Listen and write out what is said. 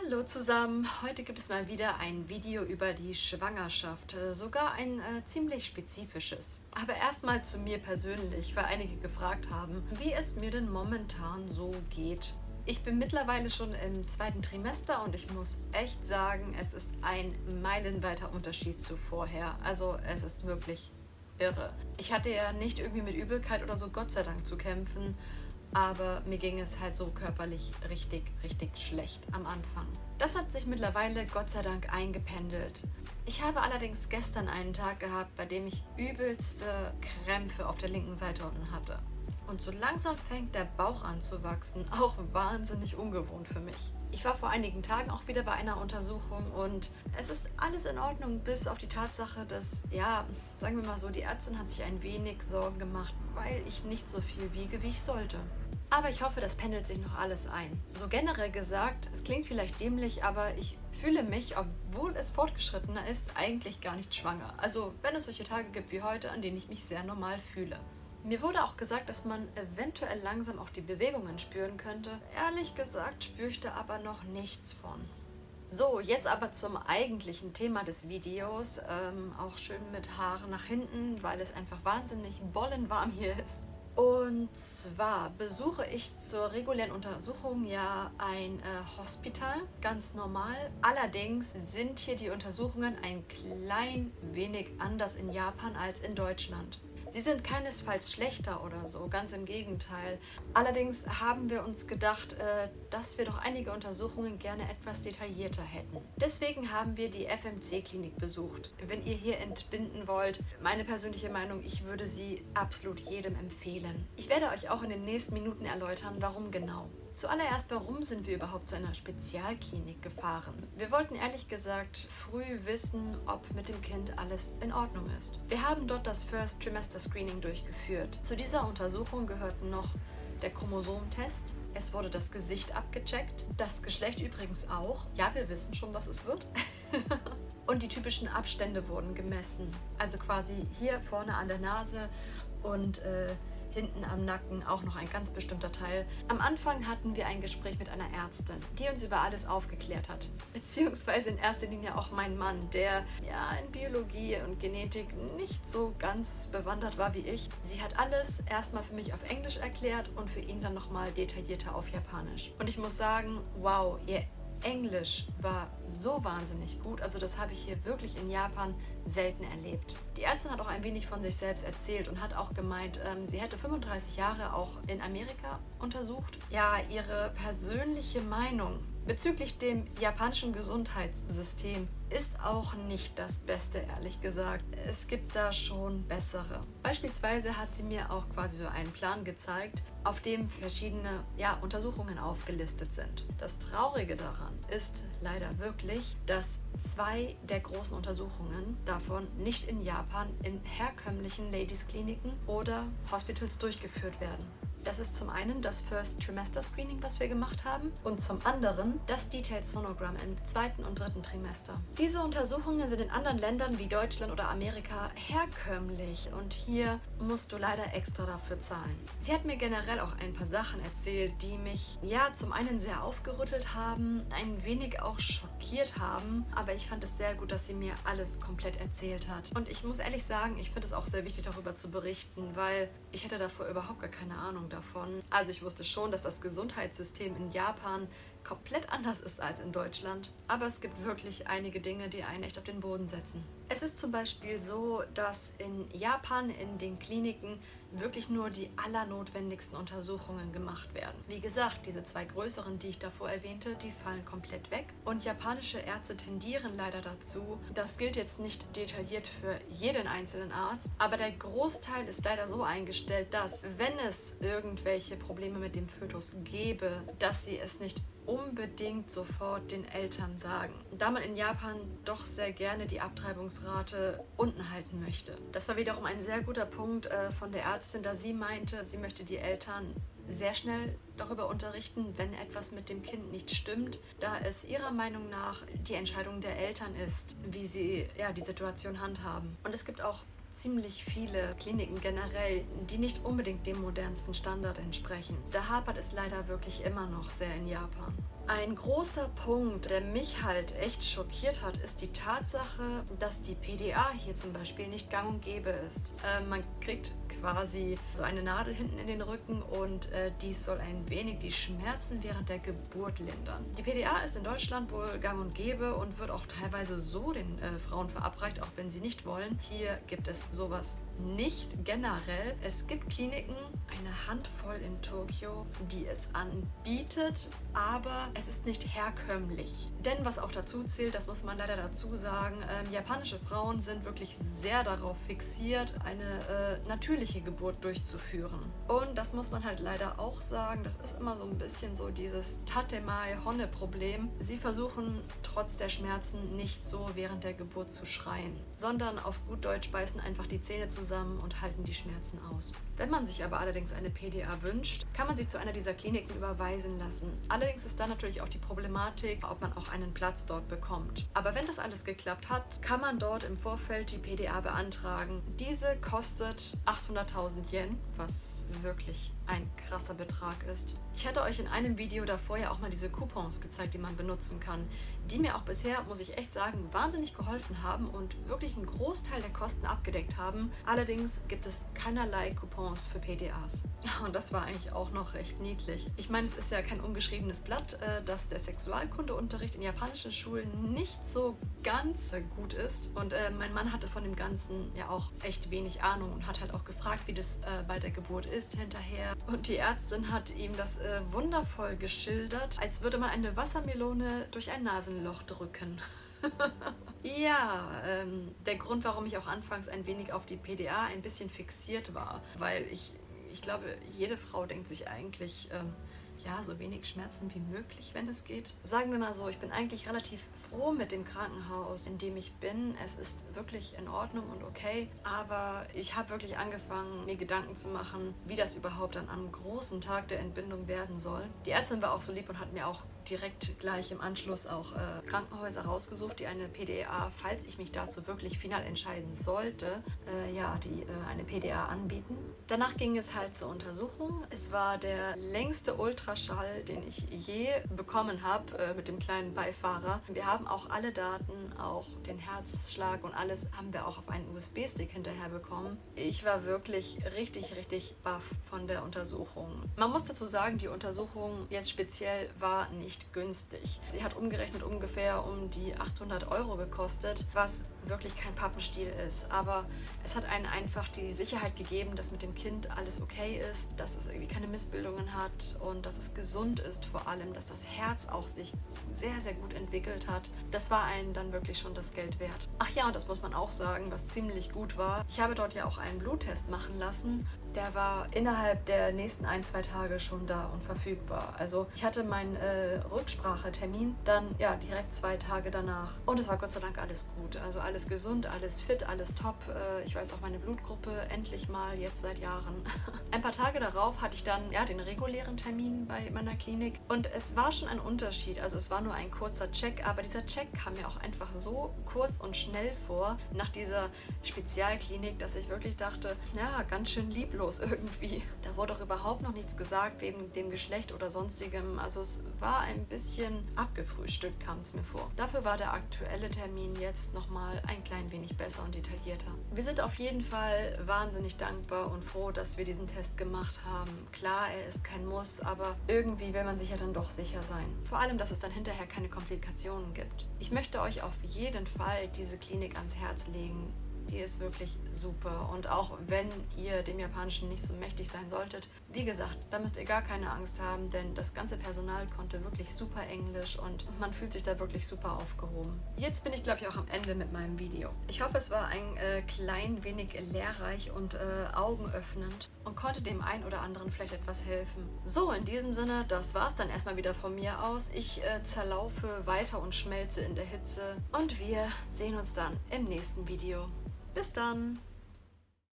Hallo zusammen, heute gibt es mal wieder ein Video über die Schwangerschaft, sogar ein ziemlich spezifisches. Aber erstmal zu mir persönlich, weil einige gefragt haben, wie es mir denn momentan so geht. Ich bin mittlerweile schon im zweiten Trimester und ich muss echt sagen, es ist ein meilenweiter Unterschied zu vorher. Also es ist wirklich irre. Ich hatte ja nicht irgendwie mit Übelkeit oder so, Gott sei Dank, zu kämpfen. Aber mir ging es halt so körperlich richtig schlecht am Anfang. Das hat sich mittlerweile Gott sei Dank eingependelt. Ich habe allerdings gestern einen Tag gehabt, bei dem ich übelste Krämpfe auf der linken Seite unten hatte. Und so langsam fängt der Bauch an zu wachsen, auch wahnsinnig ungewohnt für mich. Ich war vor einigen Tagen auch wieder bei einer Untersuchung und es ist alles in Ordnung, bis auf die Tatsache, dass, ja, sagen wir mal so, die Ärztin hat sich ein wenig Sorgen gemacht, weil ich nicht so viel wiege, wie ich sollte. Aber ich hoffe, das pendelt sich noch alles ein. So generell gesagt, es klingt vielleicht dämlich, aber ich fühle mich, obwohl es fortgeschrittener ist, eigentlich gar nicht schwanger. Also wenn es solche Tage gibt wie heute, an denen ich mich sehr normal fühle. Mir wurde auch gesagt, dass man eventuell langsam auch die Bewegungen spüren könnte. Ehrlich gesagt spüre ich da aber noch nichts von. So, jetzt aber zum eigentlichen Thema des Videos. Auch schön mit Haaren nach hinten, weil es einfach wahnsinnig bollenwarm hier ist. Und zwar besuche ich zur regulären Untersuchung ja ein Hospital, ganz normal. Allerdings sind hier die Untersuchungen ein klein wenig anders in Japan als in Deutschland. Sie sind keinesfalls schlechter oder so, ganz im Gegenteil. Allerdings haben wir uns gedacht, dass wir doch einige Untersuchungen gerne etwas detaillierter hätten. Deswegen haben wir die FMC-Klinik besucht. Wenn ihr hier entbinden wollt, meine persönliche Meinung, ich würde sie absolut jedem empfehlen. Ich werde euch auch in den nächsten Minuten erläutern, warum genau. Zuallererst, warum sind wir überhaupt zu einer Spezialklinik gefahren? Wir wollten ehrlich gesagt früh wissen, ob mit dem Kind alles in Ordnung ist. Wir haben dort das First Trimester Screening durchgeführt. Zu dieser Untersuchung gehörten noch der Chromosomtest. Es wurde das Gesicht abgecheckt, das Geschlecht übrigens auch. Ja, wir wissen schon, was es wird. Und die typischen Abstände wurden gemessen. Also quasi hier vorne an der Nase und hinten am Nacken auch noch ein ganz bestimmter Teil. Am Anfang hatten wir ein Gespräch mit einer Ärztin, die uns über alles aufgeklärt hat. Beziehungsweise in erster Linie auch mein Mann, der ja in Biologie und Genetik nicht so ganz bewandert war wie ich. Sie hat alles erstmal für mich auf Englisch erklärt und für ihn dann nochmal detaillierter auf Japanisch. Und ich muss sagen, wow, ihr Englisch war so wahnsinnig gut, also das habe ich hier wirklich in Japan selten erlebt. Die Ärztin hat auch ein wenig von sich selbst erzählt und hat auch gemeint, sie hätte 35 Jahre auch in Amerika untersucht. Ja, ihre persönliche Meinung bezüglich dem japanischen Gesundheitssystem ist auch nicht das Beste, ehrlich gesagt. Es gibt da schon bessere. Beispielsweise hat sie mir auch quasi so einen Plan gezeigt, auf dem verschiedene Untersuchungen aufgelistet sind. Das Traurige daran ist leider wirklich, dass 2 der großen Untersuchungen davon nicht in Japan in herkömmlichen Ladies-Kliniken oder Hospitals durchgeführt werden. Das ist zum einen das First Trimester Screening, was wir gemacht haben, und zum anderen das Detailed Sonogram im 2. und 3. Trimester. Diese Untersuchungen sind in anderen Ländern wie Deutschland oder Amerika herkömmlich und hier musst du leider extra dafür zahlen. Sie hat mir generell auch ein paar Sachen erzählt, die mich zum einen sehr aufgerüttelt haben, ein wenig auch schockiert haben, aber ich fand es sehr gut, dass sie mir alles komplett erzählt hat. Und ich muss ehrlich sagen, ich finde es auch sehr wichtig, darüber zu berichten, weil ich hatte davor überhaupt gar keine Ahnung davon. Also ich wusste schon, dass das Gesundheitssystem in Japan komplett anders ist als in Deutschland, aber es gibt wirklich einige Dinge, die einen echt auf den Boden setzen. Es ist zum Beispiel so, dass in Japan in den Kliniken wirklich nur die allernotwendigsten Untersuchungen gemacht werden. Wie gesagt, diese 2 größeren, die ich davor erwähnte, die fallen komplett weg und japanische Ärzte tendieren leider dazu, das gilt jetzt nicht detailliert für jeden einzelnen Arzt, aber der Großteil ist leider so eingestellt, dass wenn es irgendwelche Probleme mit dem Fötus gäbe, dass sie es nicht unbedingt sofort den Eltern sagen. Da man in Japan doch sehr gerne die Abtreibungsrate unten halten möchte. Das war wiederum ein sehr guter Punkt von der Ärztin, da sie meinte, sie möchte die Eltern sehr schnell darüber unterrichten, wenn etwas mit dem Kind nicht stimmt, da es ihrer Meinung nach die Entscheidung der Eltern ist, wie sie die Situation handhaben. Und es gibt auch ziemlich viele Kliniken generell, die nicht unbedingt dem modernsten Standard entsprechen. Da hapert es leider wirklich immer noch sehr in Japan. Ein großer Punkt, der mich halt echt schockiert hat, ist die Tatsache, dass die PDA hier zum Beispiel nicht gang und gäbe ist. Man kriegt quasi so eine Nadel hinten in den Rücken und dies soll ein wenig die Schmerzen während der Geburt lindern. Die PDA ist in Deutschland wohl gang und gäbe und wird auch teilweise so den Frauen verabreicht, auch wenn sie nicht wollen. Hier gibt es sowas nicht generell. Es gibt Kliniken, eine Handvoll in Tokio, die es anbietet, aber es ist nicht herkömmlich. Denn was auch dazu zählt, das muss man leider dazu sagen, japanische Frauen sind wirklich sehr darauf fixiert, eine natürliche Geburt durchzuführen. Und das muss man halt leider auch sagen, das ist immer so ein bisschen so dieses Tatemae-Honne-Problem. Sie versuchen trotz der Schmerzen nicht so während der Geburt zu schreien, sondern auf gut Deutsch beißen einfach die Zähne zusammen und halten die Schmerzen aus. Wenn man sich aber allerdings eine PDA wünscht, kann man sich zu einer dieser Kliniken überweisen lassen. Allerdings ist dann natürlich auch die Problematik, ob man auch einen Platz dort bekommt. Aber wenn das alles geklappt hat, kann man dort im Vorfeld die PDA beantragen. Diese kostet 800.000 Yen, was wirklich ein krasser Betrag ist. Ich hatte euch in einem Video davor ja auch mal diese Coupons gezeigt, die man benutzen kann, die mir auch bisher, muss ich echt sagen, wahnsinnig geholfen haben und wirklich einen Großteil der Kosten abgedeckt haben. Allerdings gibt es keinerlei Coupons für PDAs. Und das war eigentlich auch noch recht niedlich. Ich meine, es ist ja kein ungeschriebenes Blatt, dass der Sexualkundeunterricht in japanischen Schulen nicht so ganz gut ist. Und mein Mann hatte von dem Ganzen ja auch echt wenig Ahnung und hat halt auch gefragt, wie das bei der Geburt ist hinterher. Und die Ärztin hat ihm das wundervoll geschildert, als würde man eine Wassermelone durch ein Nasenloch drücken. Ja, der Grund, warum ich auch anfangs ein wenig auf die PDA ein bisschen fixiert war, weil ich glaube, jede Frau denkt sich eigentlich, ja, so wenig Schmerzen wie möglich, wenn es geht. Sagen wir mal so, ich bin eigentlich relativ froh mit dem Krankenhaus, in dem ich bin. Es ist wirklich in Ordnung und okay, aber ich habe wirklich angefangen, mir Gedanken zu machen, wie das überhaupt dann am großen Tag der Entbindung werden soll. Die Ärztin war auch so lieb und hat mir auch direkt gleich im Anschluss auch Krankenhäuser rausgesucht, die eine PDA, falls ich mich dazu wirklich final entscheiden sollte, die eine PDA anbieten. Danach ging es halt zur Untersuchung. Es war der längste Ultraschall, den ich je bekommen habe, mit dem kleinen Beifahrer. Wir haben auch alle Daten, auch den Herzschlag und alles haben wir auch auf einen USB-Stick hinterher bekommen. Ich war wirklich richtig, richtig baff von der Untersuchung. Man muss dazu sagen, die Untersuchung jetzt speziell war nicht günstig. Sie hat umgerechnet ungefähr um die 800 € gekostet, was wirklich kein Pappenstiel ist. Aber es hat einen einfach die Sicherheit gegeben, dass mit dem Kind alles okay ist, dass es irgendwie keine Missbildungen hat und dass es gesund ist, vor allem, dass das Herz auch sich sehr, sehr gut entwickelt hat. Das war einen dann wirklich schon das Geld wert. Ach ja, und das muss man auch sagen, was ziemlich gut war. Ich habe dort ja auch einen Bluttest machen lassen. Der war innerhalb der nächsten 1-2 Tage schon da und verfügbar. Also ich hatte meinen Rücksprachetermin dann ja direkt 2 Tage danach. Und es war Gott sei Dank alles gut. Also alles gesund, alles fit, alles top. Ich weiß auch meine Blutgruppe endlich mal, jetzt seit Jahren. Ein paar Tage darauf hatte ich dann ja den regulären Termin bei meiner Klinik. Und es war schon ein Unterschied. Also es war nur ein kurzer Check, aber dieser Check kam mir auch einfach so kurz und schnell vor nach dieser Spezialklinik, dass ich wirklich dachte, ja, ganz schön lieblos irgendwie. Da wurde auch überhaupt noch nichts gesagt wegen dem Geschlecht oder sonstigem. Also es war ein bisschen abgefrühstückt, kam es mir vor. Dafür war der aktuelle Termin jetzt nochmal ein klein wenig besser und detaillierter. Wir sind auf jeden Fall wahnsinnig dankbar und froh, dass wir diesen Test gemacht haben. Klar, er ist kein Muss, aber irgendwie will man sich ja dann doch sicher sein. Vor allem, dass es dann hinterher keine Komplikationen gibt. Ich möchte euch auf jeden Fall diese Klinik ans Herz legen. Die ist wirklich super. Und auch wenn ihr dem Japanischen nicht so mächtig sein solltet, wie gesagt, da müsst ihr gar keine Angst haben, denn das ganze Personal konnte wirklich super Englisch und man fühlt sich da wirklich super aufgehoben. Jetzt bin ich, glaube ich, auch am Ende mit meinem Video. Ich hoffe, es war ein klein wenig lehrreich und augenöffnend und konnte dem einen oder anderen vielleicht etwas helfen. So, in diesem Sinne, das war's dann erstmal wieder von mir aus. Ich zerlaufe weiter und schmelze in der Hitze und wir sehen uns dann im nächsten Video. Bis dann!